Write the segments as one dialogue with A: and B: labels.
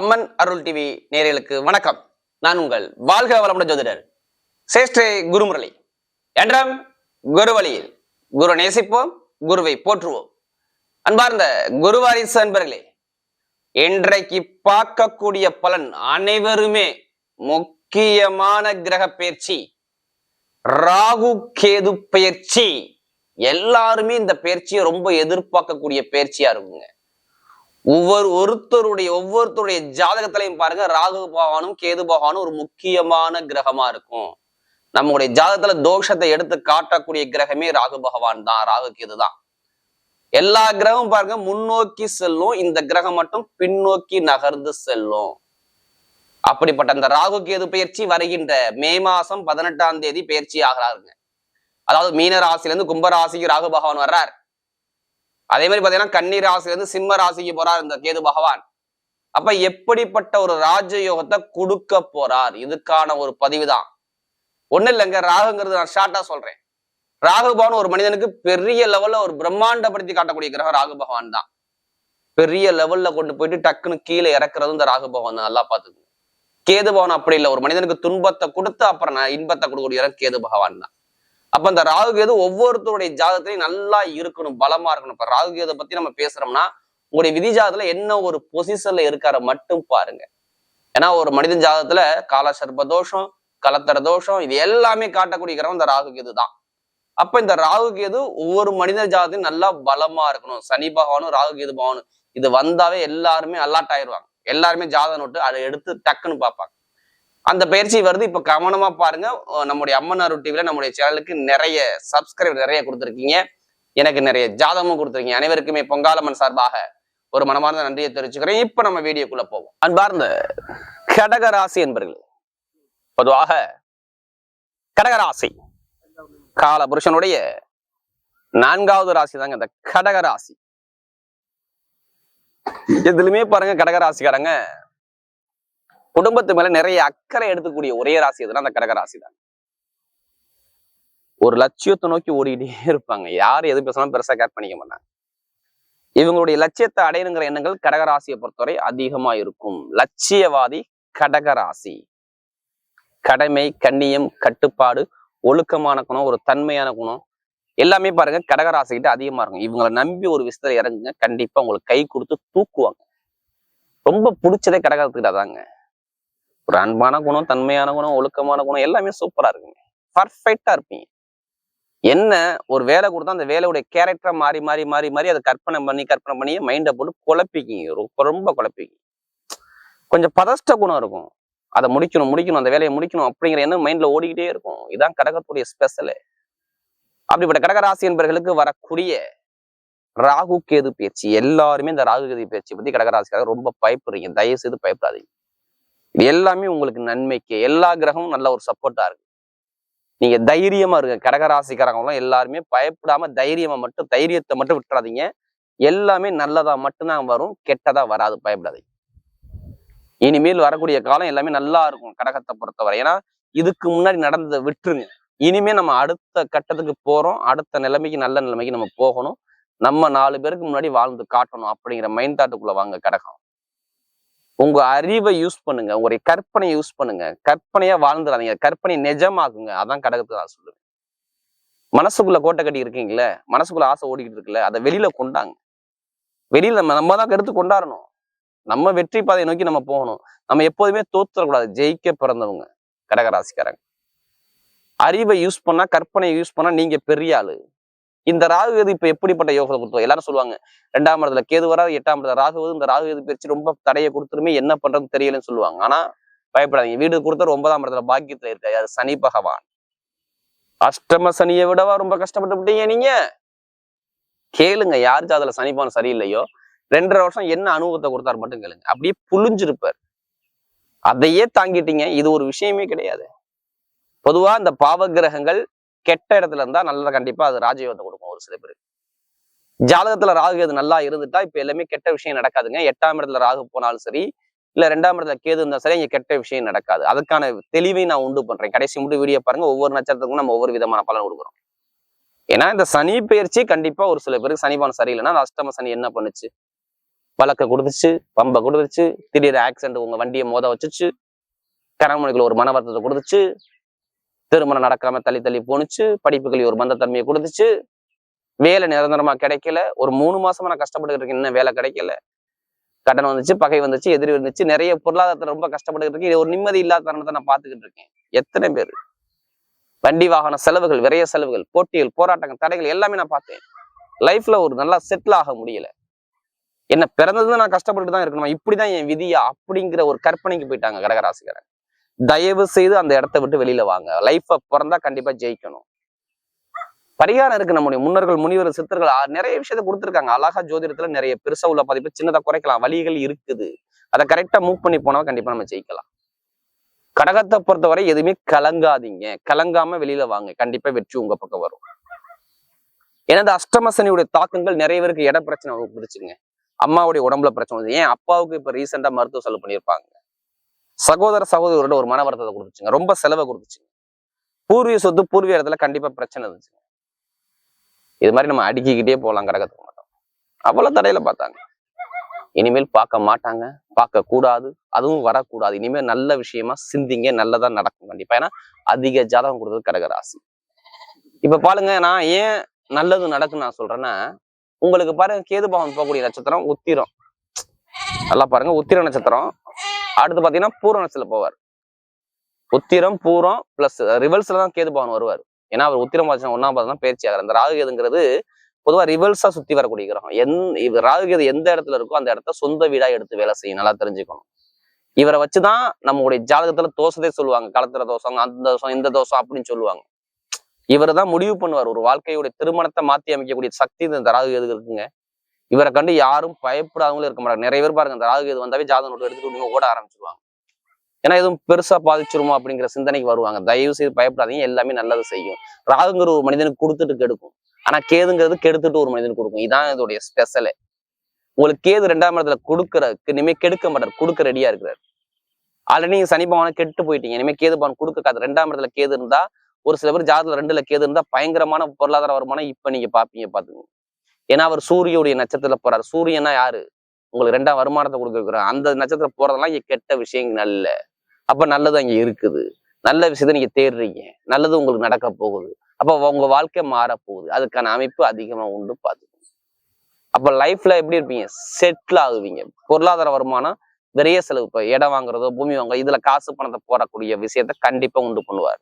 A: அம்மன் அருள் TV நேயர்களுக்கு வணக்கம். நான் உங்கள் வாழ்க வளமுடன் ஜோதிடர் சேஷ்டே குருமுரளி. என்றும் குரு வழியில் குரு நேசிப்போம், குருவை போற்றுவோம். அன்பார்ந்த குருவாரிசு அன்பர்களே, இன்றைக்கு பார்க்கக்கூடிய பலன் அனைவருமே முக்கியமான கிரக பயிற்சி ராகு கேது பயிற்சி. எல்லாருமே இந்த பயிற்சியை ரொம்ப எதிர்பார்க்கக்கூடிய பயிற்சியா இருக்குங்க. ஒவ்வொருத்தருடைய ஜாதகத்திலையும் பாருங்க, ராகு பகவானும் கேது பகவானும் ஒரு முக்கியமான கிரகமா இருக்கும். நம்முடைய ஜாதகத்துல தோஷத்தை எடுத்து காட்டக்கூடிய கிரகமே ராகு பகவான் தான், ராகு கேது தான். எல்லா கிரகமும் பாருங்க முன்னோக்கி செல்லும், இந்த கிரகம் மட்டும் பின்னோக்கி நகர்ந்து செல்லும். அப்படிப்பட்ட அந்த ராகு கேது பயிற்சி வருகின்ற மே மாசம் 18ஆம் தேதி பயிற்சி ஆகிறாருங்க. அதாவது மீன ராசியிலிருந்து கும்ப ராசிக்கு ராகு பகவான் வர்றார். அதே மாதிரி பாத்தீங்கன்னா கன்னி ராசியிலிருந்து சிம்ம ராசிக்கு போறார் இந்த கேது பகவான். அப்ப எப்படிப்பட்ட ஒரு ராஜயோகத்தை கொடுக்க போறார், இதுக்கான ஒரு பதிவு தான். ஒண்ணு இல்லைங்க, ராகுங்கிறது நான் ஷார்ட்டா சொல்றேன். ராகு பகவான் ஒரு மனிதனுக்கு பெரிய லெவல்ல ஒரு பிரம்மாண்டப்படுத்தி காட்டக்கூடிய கிரகம் ராகு பகவான் தான். பெரிய லெவல்ல கொண்டு போயிட்டு டக்குன்னு கீழே இறக்குறது இந்த ராகு பகவான் தான். நல்லா பாத்துக்கோங்க. கேது பகவான் அப்படி இல்லை, ஒரு மனிதனுக்கு துன்பத்தை கொடுத்து அப்புறம் இன்பத்தை கொடுக்கக்கூடிய கேது பகவான் தான். அப்ப இந்த ராகு கேது ஒவ்வொருத்தருடைய ஜாதகத்திலையும் நல்லா இருக்கணும், பலமா இருக்கணும். இப்ப ராகு கேதை பத்தி நம்ம பேசுறோம்னா உங்களுடைய விதி ஜாதகத்துல என்ன ஒரு பொசிஷன்ல இருக்காரு மட்டும் பாருங்க. ஏன்னா ஒரு மனிதன் ஜாதகத்துல கால சர்ப்ப தோஷம், கலத்தர தோஷம், இது எல்லாமே காட்டக்கூடிய கிரகம் இந்த ராகு கேது தான். அப்ப இந்த ராகு கேது ஒவ்வொரு மனித ஜாதகத்தையும் நல்லா பலமா இருக்கணும். சனி பகவானும் ராகு கேது பகவானும் இது வந்தாவே எல்லாருமே அலாட் ஆயிடுவாங்க. எல்லாருமே ஜாதகம் நோட்டு அதை எடுத்து டக்குன்னு பார்ப்பாங்க. அந்த பயிற்சி வருது. இப்ப கவனமா பாருங்க. நம்முடைய அம்மன் அருள் டிவில நம்முடைய சேனலுக்கு நிறைய சப்ஸ்கிரைப் நிறைய கொடுத்துருக்கீங்க, எனக்கு நிறைய ஜாதகமும் கொடுத்துருக்கீங்க. அனைவருக்குமே பொங்காலம்மன் சார்பாக ஒரு மனமார்ந்த நன்றியை தெரிவிச்சுக்கிறேன். இப்ப நம்ம வீடியோக்குள்ள போவோம். அன்பார்ந்த கடகராசி என்பர்களே, பொதுவாக கடகராசி கால புருஷனுடைய 4வது ராசி தாங்க இந்த கடகராசி. எதுலுமே பாருங்க கடகராசிக்காரங்க குடும்பத்து மேல நிறைய அக்கறை எடுத்துக்கூடிய ஒரே ராசி எதுனா அந்த கடகராசி தான். ஒரு லட்சியத்தை நோக்கி ஓடிக்கிட்டே இருப்பாங்க. யார் எது பேசணும் பெருசா கேர் பண்ணிக்க மாட்டாங்க. இவங்களுடைய லட்சியத்தை அடையணுங்கிற எண்ணங்கள் கடகராசியை பொறுத்தவரை அதிகமா இருக்கும். லட்சியவாதி கடகராசி. கடமை, கண்ணியம், கட்டுப்பாடு, ஒழுக்கமான குணம், ஒரு தன்மையான குணம் எல்லாமே பாருங்க கடகராசிக்கிட்ட அதிகமா இருக்கும். இவங்களை நம்பி ஒரு விஷயத்துல இறங்குங்க, கண்டிப்பா உங்களுக்கு கை கொடுத்து தூக்குவாங்க. ரொம்ப பிடிச்சதே கடகத்துக்கிட்ட தாங்க. ஒரு அன்பான குணம், தன்மையான குணம், ஒழுக்கமான குணம் எல்லாமே சூப்பரா இருக்குங்க. பர்ஃபெக்டா இருப்பீங்க. என்ன ஒரு வேலை கொடுத்தா அந்த வேலையுடைய கேரக்டரை மாறி மாறி மாறி மாறி அதை கற்பனை பண்ணி மைண்டை போட்டு குழப்பிக்கிங்க. ரொம்ப குழப்பிக்கிங்க. கொஞ்சம் பதஷ்ட குணம் இருக்கும். அதை முடிக்கணும், அந்த வேலையை முடிக்கணும் அப்படிங்கிற எண்ணம் மைண்ட்ல ஓடிக்கிட்டே இருக்கும். இதுதான் கடகத்துடைய ஸ்பெஷலு. அப்படிப்பட்ட கடகராசி என்பவர்களுக்கு வரக்கூடிய ராகு கேது பயிற்சி, எல்லாருமே இந்த ராகு கேது பயிற்சி பத்தி கடகராசிக்காக ரொம்ப பயப்படுறீங்க. தயவு செய்து பயப்படாதீங்க. இது எல்லாமே உங்களுக்கு நன்மைக்கு. எல்லா கிரகமும் நல்ல ஒரு சப்போர்ட்டா இருக்கு. நீங்க தைரியமா இருங்க. கடகராசிக்காரங்களும் எல்லாருமே பயப்படாம தைரியத்தை மட்டும் விட்டுறாதீங்க. எல்லாமே நல்லதா மட்டும்தான் வரும், கெட்டதா வராது. பயப்படாதீங்க. இனிமேல் வரக்கூடிய காலம் எல்லாமே நல்லா இருக்கும் கடகத்தை பொறுத்தவரை. ஏன்னா இதுக்கு முன்னாடி நடந்ததை விட்டுருங்க. இனிமே நம்ம அடுத்த கட்டத்துக்கு போறோம். அடுத்த நிலைமைக்கு, நல்ல நிலைமைக்கு நம்ம போகணும். நம்ம 4 பேருக்கு முன்னாடி வாழ்ந்து காட்டணும் அப்படிங்கிற மைண்ட் தாட்டுக்குள்ள வாங்க கடகம். உங்க அறிவை யூஸ் பண்ணுங்க, உங்களுடைய கற்பனையை யூஸ் பண்ணுங்க. கற்பனையா வாழ்ந்துடாதீங்க, கற்பனை நிஜமாக்குங்க. அதான் கடகத்தை நான் சொல்லுவேன். மனசுக்குள்ள கோட்டை கட்டி இருக்கீங்களே, மனசுக்குள்ள ஆசை ஓடிக்கிட்டு இருக்குல்ல, அதை வெளியில கொண்டாங்க. வெளியில நம்ம தான் எடுத்து கொண்டாடணும். நம்ம வெற்றி பாதையை நோக்கி நம்ம போகணும். நம்ம எப்போதுமே தோத்துறக்கூடாது. ஜெயிக்க பிறந்தவங்க கடகராசிக்காரங்க. அறிவை யூஸ் பண்ணா, கற்பனையை யூஸ் பண்ணா நீங்க பெரிய ஆளு. இந்த ராகு கேது இப்ப எப்படிப்பட்ட யோகத்தை கொடுத்தோம்? எல்லாரும் சொல்லுவாங்க 2ஆம் இடத்துல கேது வராது, 8ஆம் இடத்துல ராகு. இந்த ராகு கேது பயிற்சி ரொம்ப தடையை கொடுத்துருமே, என்ன பண்றதுன்னு தெரியலன்னு சொல்லுவாங்க. ஆனா பயப்படாதீங்க. வீடு கொடுத்தா 9ஆம் இடத்துல பாக்கியத்துல இருக்காரு, அது சனி பகவான். அஷ்டம சனியை விடவா ரொம்ப கஷ்டப்பட்டு விட்டீங்க நீங்க? கேளுங்க, யார் ஜாதகத்துல சனி பகவான் சரியில்லையோ 2.5 வருஷம் என்ன அனுபவத்தை கொடுத்தாரு மட்டும் கேளுங்க. அப்படியே புளிஞ்சிருப்பார். அதையே தாங்கிட்டீங்க. இது ஒரு விஷயமே கிடையாது. பொதுவா இந்த பாவ கிரகங்கள் கெட்ட இடத்துல இருந்தா நல்லதா கண்டிப்பா அது ராஜயோகத்தை கொடுக்கும். ஒரு சில பேருக்கு ஜாதகத்துல ராகு கேது நல்லா இருந்துட்டா இப்ப எல்லாமே கெட்ட விஷயம் நடக்காதுங்க. 8ஆம் இடத்துல ராகு போனாலும் சரி, இல்ல 2ஆம் இடத்துல கேது இருந்தா சரி, இங்க கெட்ட விஷயம் நடக்காது. அதுக்கான தெளிவை நான் உண்டு பண்றேன். கடைசி மட்டும் வீடியோ பாருங்க. ஒவ்வொரு நட்சத்திரத்துக்கும் நம்ம ஒவ்வொரு விதமான பலன் கொடுக்குறோம். ஏன்னா இந்த சனி பயிற்சி கண்டிப்பா ஒரு சில பேருக்கு சனி பகவான் சரியில்லைன்னா அஷ்டம சனி என்ன பண்ணுச்சு? வழக்க கொடுத்துச்சு, பம்பை கொடுத்துச்சு, திடீர் ஆக்சிடென்ட் உங்க வண்டியை மோத வச்சுச்சு, கணவனுக்குள்ள ஒரு மன வருத்தத்தை கொடுத்துச்சு, திருமணம் நடக்காம தள்ளி தள்ளி போணுச்சு, படிப்புகள் ஒரு பந்தத்தன்மையை கொடுத்துச்சு, வேலை நிரந்தரமா கிடைக்கல, ஒரு 3 மாசமா நான் கஷ்டப்பட்டு இருக்கேன், இன்னும் வேலை கிடைக்கல, கடன் வந்துச்சு, பகை வந்துச்சு, எதிரி வந்துச்சு, நிறைய பொருளாதாரத்தை ரொம்ப கஷ்டப்பட்டு இருக்கேன், இது ஒரு நிம்மதி இல்லாத தருணத்தை நான் பார்த்துக்கிட்டு இருக்கேன். எத்தனை பேர் வண்டி வாகன செலவுகள், விரைய செலவுகள், போட்டிகள், போராட்டங்கள், தடைகள் எல்லாமே நான் பார்த்தேன். லைஃப்ல ஒரு நல்லா செட்டில் ஆக முடியல. என்ன பிறந்தது நான் கஷ்டப்பட்டு தான் இருக்கணுமா, இப்படிதான் என் விதியா அப்படிங்கிற ஒரு கற்பனைக்கு போயிட்டாங்க கடகராசிக்காரன். தயவு செய்து அந்த இடத்த விட்டு வெளியில வாங்க. லைஃப பிறந்தா கண்டிப்பா ஜெயிக்கணும். பரிகாரம் இருக்கு. நம்முடைய முன்னோர்கள், முனிவர், சித்தர்கள் நிறைய விஷயத்த கொடுத்துருக்காங்க. அழகா ஜோதிடத்துல நிறைய பெருசா உள்ள பதிப்பு சின்னதா குறைக்கலாம், வழிகள் இருக்குது. அதை கரெக்டா மூவ் பண்ணி போனா கண்டிப்பா நம்ம ஜெயிக்கலாம். கடகத்தை பொறுத்தவரை எதுவுமே கலங்காதீங்க, கலங்காம வெளியில வாங்க, கண்டிப்பா வெற்றி உங்க பக்கம் வரும். ஏன்னா இந்த அஷ்டமசனியுடைய தாக்கங்கள் நிறைய பேருக்கு இட பிரச்சனை கொடுத்துச்சுங்க. அம்மாவுடைய உடம்புல பிரச்சனை வந்து, ஏன் அப்பாவுக்கு இப்ப ரீசெண்டா மருத்துவ செலவு பண்ணியிருப்பாங்க. சகோதர சகோதரியோட ஒரு மன வருத்தத்தை கொடுத்துச்சுங்க, ரொம்ப செலவை கொடுத்துச்சுங்க. பூர்வீக சொத்து பூர்வீக இடத்துல கண்டிப்பா பிரச்சனை இருந்துச்சுங்க. இது மாதிரி நம்ம அடுக்கிக்கிட்டே போகலாம். கடகத்துக்கு மாட்டோம் அவ்வளவு தடையில பார்த்தாங்க. இனிமேல் பார்க்க மாட்டாங்க, பார்க்க கூடாது, அதுவும் வரக்கூடாது. இனிமேல் நல்ல விஷயமா சிந்திங்க, நல்லதா நடக்கும் கண்டிப்பா. ஏன்னா அதிக ஜாதகம் கொடுத்தது கடகராசி. இப்ப பாருங்க, நான் ஏன் நல்லது நடக்குன்னு நான் சொல்றேன்னா, உங்களுக்கு பாருங்க கேது பகவான் போகக்கூடிய நட்சத்திரம் உத்திரம். நல்லா பாருங்க, உத்திர நட்சத்திரம். அடுத்து பாத்தீங்கன்னா பூர நட்சத்திரத்துல போவார். உத்திரம் பூரம் பிளஸ் ரிவல்ஸ்ல தான் கேது பகவான் வருவார். ஏன்னா அவர் உத்திரம் ஒன்னாம் பாதம் தான் பயிற்சி ஆகிறார். அந்த ராகு கேதுங்கிறது பொதுவா ரிவல்ஸா சுத்தி வரக்கூடிய கிரகம். ராகு கேது எந்த இடத்துல இருக்கோ அந்த இடத்த சொந்த வீடா எடுத்து வேலை செய்யும், நல்லா தெரிஞ்சுக்கணும். இவரை வச்சுதான் நம்மளுடைய ஜாதகத்துல தோஷத்தை சொல்லுவாங்க. களத்திர தோஷம், அந்த தோஷம், இந்த தோஷம் அப்படின்னு சொல்லுவாங்க. இவரை தான் முடிவு பண்ணுவார். ஒரு வாழ்க்கையுடைய திருமணத்தை மாத்தி அமைக்கக்கூடிய சக்தி இந்த ராகு கேது இருக்குங்க. இவரை கண்டு யாரும் பயப்படாதவங்களும் இருக்க மாட்டாங்க. நிறைய பேர் பாருங்க, இந்த ராகு கேது வந்தாவே ஜாதகம் நோட்டு எடுத்துட்டு ஓட ஆரம்பிச்சிருவாங்க. ஏன்னா எதுவும் பெருசா பாதிச்சிருமோ அப்படிங்கிற சிந்தனைக்கு வருவாங்க. தயவு செய்து பயப்படாதீங்க, எல்லாமே நல்லது செய்யும். ராகுங்கிற ஒரு மனிதனுக்கு கொடுத்துட்டு கெடுக்கும், ஆனா கேதுங்கிறது கெடுத்துட்டு ஒரு மனிதனுக்கு கொடுக்கும். இதான் இதோடைய ஸ்பெஷலே. உங்களுக்கு கேது 2ஆம் இடத்துல கொடுக்கறதுக்கு இனிமே கெடுக்க மாட்டார், கொடுக்க ரெடியா இருக்கிறார். ஆல்ரெடி நீங்க சனி பகவானை கெட்டு போயிட்டீங்க, இனிமே கேது பகவான் கொடுக்காது. 2ஆம் இடத்துல கேது இருந்தா, ஒரு சில பேர் ஜாதகத்துல 2ல கேது இருந்தா பயங்கரமான பொருளாதார வருமானம் இப்ப நீங்க பாப்பீங்க, பாத்துங்க. ஏன்னா அவர் சூரியனுடைய நட்சத்திரத்துல போறாரு. சூரியனா யாரு? உங்களுக்கு 2ஆம் வருமானத்தை கொடுக்குறாரு. அந்த நட்சத்திரம் போறதெல்லாம் இங்க கெட்ட விஷயங்கள் நல்ல. அப்ப நல்லது அங்க இருக்குது. நல்ல விஷயத்த நீங்க தேடுறீங்க, நல்லது உங்களுக்கு நடக்க போகுது. அப்ப உங்க வாழ்க்கை மாற போகுது. அதுக்கான அமைப்பு அதிகமா உண்டு, பாத்துக்கோங்க. அப்ப லைஃப்ல எப்படி இருப்பீங்க? செட்டில் ஆகுவீங்க. பொருளாதார வருமானம், விரைய செலவு, இப்ப இடம் வாங்குறதோ பூமி வாங்க, இதுல காசு பணத்தை போடக்கூடிய விஷயத்த கண்டிப்பா உண்டு பண்ணுவார்.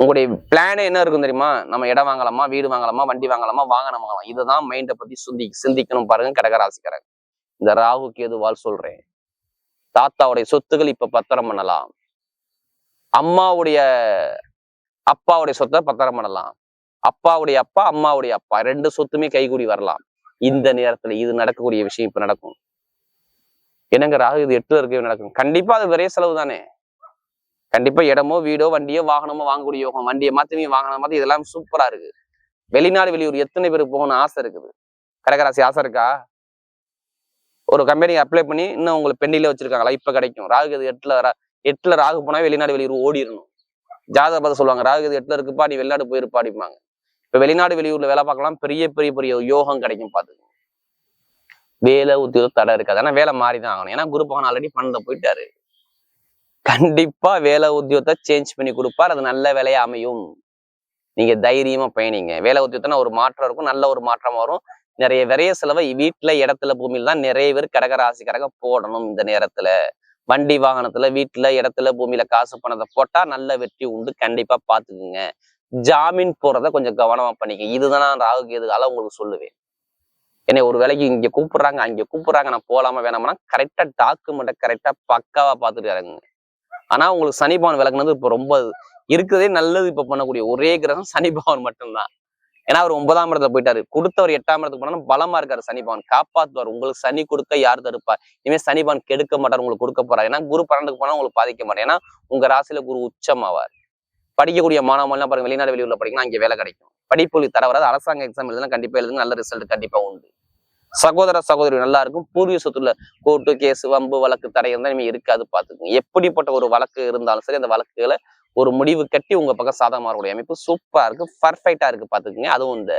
A: உங்களுடைய பிளானே என்ன இருக்கும் தெரியுமா? நம்ம இடம் வாங்கலாமா, வீடு வாங்கலாமா, வண்டி வாங்கலாமா, வாகனம் வாங்கலாம். இதுதான் மைண்டை பத்தி சிந்திக்கணும் பாருங்க கடகராசிக்காரங்க. இந்த ராகு கேதுவால் சொல்றேன். தாத்தாவுடைய சொத்துக்கள் இப்ப பத்திரம் பண்ணலாம். அம்மாவுடைய அப்பாவுடைய சொத்தை பத்திரம் பண்ணலாம். அப்பாவுடைய அப்பா, அம்மாவுடைய அப்பா 2 சொத்துமே கைகூடி வரலாம். இந்த நேரத்துல இது நடக்கக்கூடிய விஷயம் இப்ப நடக்கும். என்னங்க ராகு இது 8ல இருக்க நடக்கும். கண்டிப்பா அது விரைய செலவு தானே. கண்டிப்பா இடமோ வீடோ வண்டியோ வாகனமோ வாங்கக்கூடிய யோகம். வண்டியை மாத்தி வாகனம் மாத்தி இதெல்லாம் சூப்பரா இருக்கு. வெளிநாடு வெளியூர் எத்தனை பேருக்கு போகணும்னு ஆசை இருக்குது? கடகராசி ஆசை இருக்கா? ஒரு கம்பெனி அப்ளை பண்ணி இன்னும் உங்களுக்கு பெண்டில வச்சிருக்காங்களா? இப்ப கிடைக்கும். ராகு இது 8ல ராகு போனா வெளிநாடு வெளியூர் ஓடிடணும். ஜாதக பார்த்து சொல்லுவாங்க, ராகு இது 8ல இருக்குப்பா, நீ வெளிநாடு போயிருப்பா அப்படிம்பாங்க. இப்ப வெளிநாடு வெளியூர்ல வேலை பார்க்கலாம், பெரிய பெரிய பெரிய யோகம் கிடைக்கும். பாத்துக்கோங்க. வேலை உத்தியோகம் தடை இருக்காது. ஆனா வேலை மாறிதான் ஆகணும். ஏன்னா குரு பகவான் ஆல்ரெடி பண்ண போயிட்டாரு. கண்டிப்பா வேலை உத்தியோகத்தை சேஞ்ச் பண்ணி கொடுப்பார். அது நல்ல வேலையா அமையும். நீங்க தைரியமா பயணிங்க. வேலை உத்தியோகத்தினா ஒரு மாற்றம் இருக்கும், நல்ல ஒரு மாற்றம் வரும். நிறைய விரைய செலவை வீட்டுல, இடத்துல, பூமியில தான் நிறைய பேர் கடகராசிக்காரங்க போடணும். இந்த நேரத்துல வண்டி வாகனத்துல, வீட்டுல, இடத்துல, பூமியில காசு பணத்தை போட்டா நல்ல வெற்றி உண்டு. கண்டிப்பா பாத்துக்குங்க. ஜாமீன் போறத கொஞ்சம் கவனமா பண்ணிக்க. இதுதான் நான் ராகு கேதுகால உங்களுக்கு சொல்லுவேன். என்னை ஒரு வேலைக்கு இங்க கூப்பிடுறாங்க, அங்க கூப்பிடுறாங்க, நான் போலாமா வேணாமனா கரெக்டா டாக்குமெண்ட்டை கரெக்டா பக்காவா பாத்துட்டு இறங்குங்க. ஆனா உங்களுக்கு சனி பகவான் விளக்குனது இப்ப ரொம்ப இருக்கிறதே நல்லது. இப்ப பண்ணக்கூடிய ஒரே கிரகம் சனி பகவான் மட்டும்தான். ஏன்னா அவர் 9ஆம் இடத்துல போயிட்டாரு. கொடுத்தவர் 8ஆம் இடத்துக்கு போனா பலமா இருக்காரு. சனி பகவான் காப்பாத்துவார். உங்களுக்கு சனி கொடுக்க யார் தடுப்பார்? இனிமே சனி பகவான் கெடுக்க மாட்டார், உங்களுக்கு கொடுக்க போறாரு. ஏன்னா குரு 12க்கு போனா உங்களுக்கு பாதிக்க மாட்டார். ஏன்னா உங்க ராசியில குரு உச்சமாவார். படிக்கக்கூடிய மாணவர்கள்லாம் பாருங்க, வெளிநாடு வெளியூர்ல படிக்கலாம், அங்கே வேலை கிடைக்கும். படிப்பு தர வராது. அரசாங்க எக்ஸாம் எழுதுனா கண்டிப்பா எழுதுங்க, நல்ல ரிசல்ட் கண்டிப்பா உண்டு. சகோதர சகோதரி நல்லா இருக்கும். பூர்வீக சொத்துல கோர்ட்டு கேஸ் வம்பு வழக்கு தடை இருந்தா இனிமே இருக்காது, பாத்துக்கோங்க. எப்படிப்பட்ட ஒரு வழக்கு இருந்தாலும் சரி, அந்த வழக்குகளை ஒரு முடிவு கட்டி உங்க பக்கம் சாதகமாகக்கூடிய அமைப்பு சூப்பரா இருக்கு, பர்ஃபெக்டா இருக்கு, பாத்துக்கோங்க. அதுவும் இந்த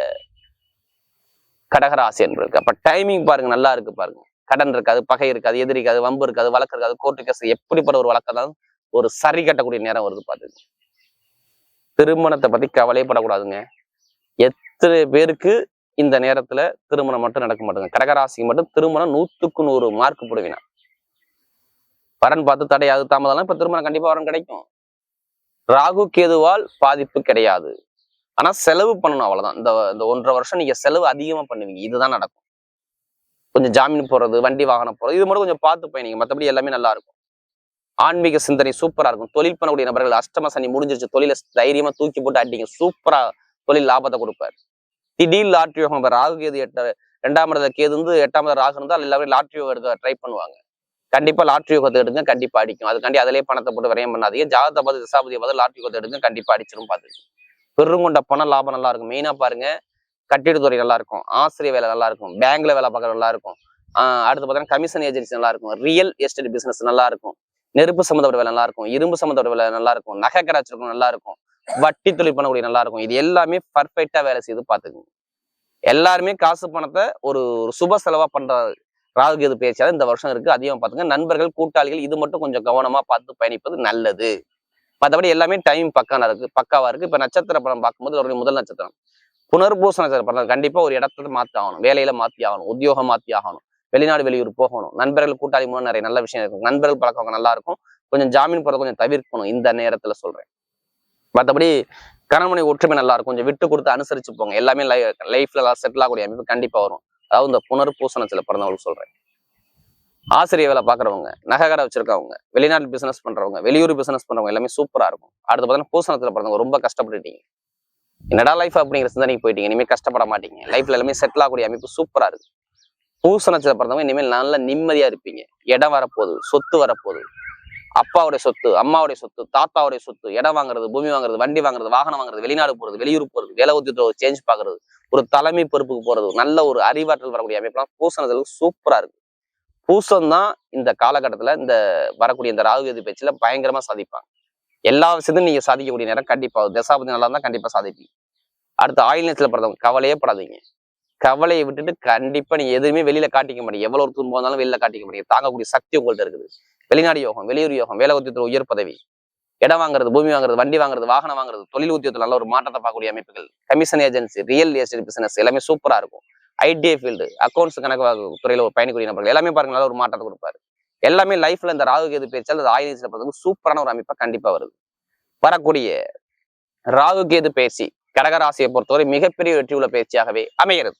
A: கடகராசி என்பது. அப்ப டைமிங் பாருங்க, நல்லா இருக்கு பாருங்க. கடன் இருக்காது, பகை இருக்காது, எதிரி இருக்காது, வம்பு இருக்காது, வழக்கு இருக்காது, கோர்ட்டு கேஸ் எப்படிப்பட்ட ஒரு வழக்கம் ஒரு சரி கட்டக்கூடிய நேரம் வருது பாத்துங்க. திருமணத்தை பத்தி கவலைப்படக்கூடாதுங்க. எத்தனை பேருக்கு இந்த நேரத்துல திருமணம் மட்டும் நடக்க மாட்டேங்க. கடகராசிக்கு மட்டும் திருமணம் 100க்கு 100 மார்க் போடுவீங்க. வரன் பார்த்து தடையாது தாமதம் இப்ப திருமணம் கண்டிப்பா வரன் கிடைக்கும். ராகு கேதுவால் பாதிப்பு கிடையாது. ஆனா செலவு பண்ணணும், அவ்வளவுதான். இந்த 1.5 வருஷம் நீங்க செலவு அதிகமா பண்ணுவீங்க. இதுதான் நடக்கும். கொஞ்சம் ஜாமீன் போறது, வண்டி வாகனம் போறது, இது மட்டும் கொஞ்சம் பார்த்து பயணிங்க. மற்றபடி எல்லாமே நல்லா இருக்கும். ஆன்மீக சிந்தனை சூப்பரா இருக்கும். தொழில் பண்ணக்கூடிய நபர்கள் அஷ்டம சனி முடிஞ்சிருச்சு, தொழில தைரியமா தூக்கி போட்டு அடிங்க. சூப்பரா தொழில் லாபத்தை கொடுப்பாரு. திடீர் லாட்ரி யோகம். ராகு கேது 2ஆம் இடத்துல கேது வந்து 8ஆம் இடம் ராகு இருந்தால் எல்லாமே லாட்ரி யோகம் எடுக்க ட்ரை பண்ணுவாங்க. கண்டிப்பா லாட்ரி யோகத்தை எடுங்க, கண்டிப்பா அடிக்கும். அதுக்காண்டி அதிலேயே பணத்தை போட்டு விரயம் பண்ணாதீங்க. ஜாதகத்தை பார்த்து திசாபதியை பார்த்து லாட்ரி யோகத்தை எடுங்க, கண்டிப்பா அடிச்சிடும். பார்த்து பெருங்கொண்ட பணம் லாபம் நல்லா இருக்கும். மெயினா பாருங்க, கட்டிடத்துறை நல்லா இருக்கும், ஆசிரியர் வேலை நல்லா இருக்கும், பேங்க்ல வேலை பார்க்கற நல்லா இருக்கும், அடுத்து பார்த்தீங்கன்னா கமிஷன் ஏஜென்சி நல்லா இருக்கும், ரியல் எஸ்டேட் பிசினஸ் நல்லா இருக்கும், நெருப்பு சம்மந்தப்பட்ட வேலை நல்லா இருக்கும், இரும்பு சம்மந்தப்பட்ட வேலை நல்லா இருக்கும், நகை கடை வச்சிருக்கும் நல்லா இருக்கும், வட்டி தொழில் பண்ணக்கூடிய நல்லா இருக்கும். இது எல்லாமே பர்ஃபெக்டா வேலை செய்து பார்த்துக்கோங்க. எல்லாருமே காசு பணத்தை ஒரு சுப செலவா பண்ற ராகு கேது பேச்சாலும் இந்த வருஷம் இருக்கு. அதிகமா பார்த்துங்க. நண்பர்கள், கூட்டாளிகள் இது மட்டும் கொஞ்சம் கவனமா பார்த்து பயணிப்பது நல்லது. மற்றபடி எல்லாமே டைம் பக்காவா இருக்கு. இப்ப நட்சத்திர படம் பார்க்கும்போது அவருடைய முதல் நட்சத்திரம் புனர்பூச நட்சத்திர படம். கண்டிப்பா ஒரு இடத்துல மாத்தி ஆகணும், வேலையில மாத்தி ஆகணும், உத்தியோகம் மாத்தி ஆகணும், வெளிநாடு வெளியூர் போகணும், நண்பர்கள் கூட்டாளி மூலம் நிறைய நல்ல விஷயம் இருக்கும், நண்பர்கள் பழக்கம் நல்லா இருக்கும். கொஞ்சம் ஜாமீன் போறதை கொஞ்சம் தவிர்க்கணும் இந்த நேரத்துல சொல்றேன். மற்றபடி கணவனை ஒற்றுமை நல்லா இருக்கும். கொஞ்சம் விட்டு கொடுத்து அனுசரிச்சு போங்க. எல்லாமே லைஃப்ல செட்டில் ஆகக்கூடிய அமைப்பு கண்டிப்பா வரும். அதாவது இந்த புனர்பூசணத்துல பிறந்தவங்களுக்கு சொல்றேன். ஆசிரியர் வேலை பாக்குறவங்க, நகைக்கடை வச்சிருக்கவங்க, வெளிநாட்டு பிசினஸ் பண்றவங்க, வெளியூர் பிசினஸ் பண்றவங்க எல்லாமே சூப்பரா இருக்கும். அடுத்து பார்த்தீங்கன்னா பூசணத்துல பிறந்தவங்க ரொம்ப கஷ்டப்பட்டுட்டீங்க. என்னடா லைஃப் அப்படிங்கிற சிந்தனைக்கு போயிட்டீங்க. இனிமேல் கஷ்டப்பட மாட்டீங்க. லைஃப்ல எல்லாமே செட்டில் ஆகக்கூடிய அமைப்பு சூப்பரா இருக்கு. பூசணத்துல பிறந்தவங்க இனிமேல் நல்ல நிம்மதியா இருப்பீங்க. இடம் வரப்போகுது, சொத்து வரப்போகுது, அப்பாவுடைய சொத்து, அம்மாவுடைய சொத்து, தாத்தாவுடைய சொத்து, இடம் வாங்குறது, பூமி வாங்குறது, வண்டி வாங்குறது, வாகனம் வாங்குறது, வெளிநாடு போறது, வெளியூர் போறது, வேலை உத்தியோக சேஞ்ச் பாக்குறது, ஒரு தலைமை பொறுப்புக்கு போறது, நல்ல ஒரு அறிவாற்றல் வரக்கூடிய அமைப்புலாம் பூசணத்துல சூப்பரா இருக்கு. பூசம் தான் இந்த காலகட்டத்துல இந்த வரக்கூடிய இந்த ராகு கேது பேச்சுல பயங்கரமா சாதிப்பாங்க. எல்லா விஷயத்தையும் நீங்க சாதிக்கக்கூடிய நேரம் கண்டிப்பா தசாபதி நல்லா இருந்தா கண்டிப்பா சாதிப்பீங்க. அடுத்து ஆயுள் நேரத்துல பிறந்தவங்க கவலையே படாதீங்க. கவலையை விட்டுட்டு கண்டிப்பா நீங்க எதுவுமே வெளியில காட்டிக்க மாட்டீங்க. எவ்வளவு ஒரு துன்பம் இருந்தாலும் வெளியில காட்டிக்க மாட்டீங்க. தாங்கக்கூடிய சக்தி உங்கள்ட்ட இருக்குது. வெளிநாடு யோகம், வெளியூர் யோகம், வேலை உத்தியோகத்துல உயர் பதவி, இடம் வாங்குறது, பூமி வாங்குறது, வண்டி வாங்குறது, வாகனம் வாங்குறது, தொழில் உத்தியோகத்துல நல்ல ஒரு மாற்றத்தை பார்க்கக்கூடிய அமைப்புகள், commission agency, real estate business எல்லாமே சூப்பரா இருக்கும். ஐடிஐ ஃபீல்டு, அக்கௌண்ட்ஸ் கணக்கு துறையில ஒரு பயணிக்கூடிய நபர்கள் எல்லாமே பாருங்க நல்ல ஒரு மாற்றத்தை கொடுப்பாரு. எல்லாமே லைஃப்ல இந்த ராகு கேது பேச்சால் அது ஆயுள் சூப்பரான ஒரு அமைப்பா கண்டிப்பா வருது. வரக்கூடிய ராகு கேது பேச்சு கடகராசியை பொறுத்தவரை மிகப்பெரிய வெற்றி உள்ள பேச்சியாகவே அமைகிறது.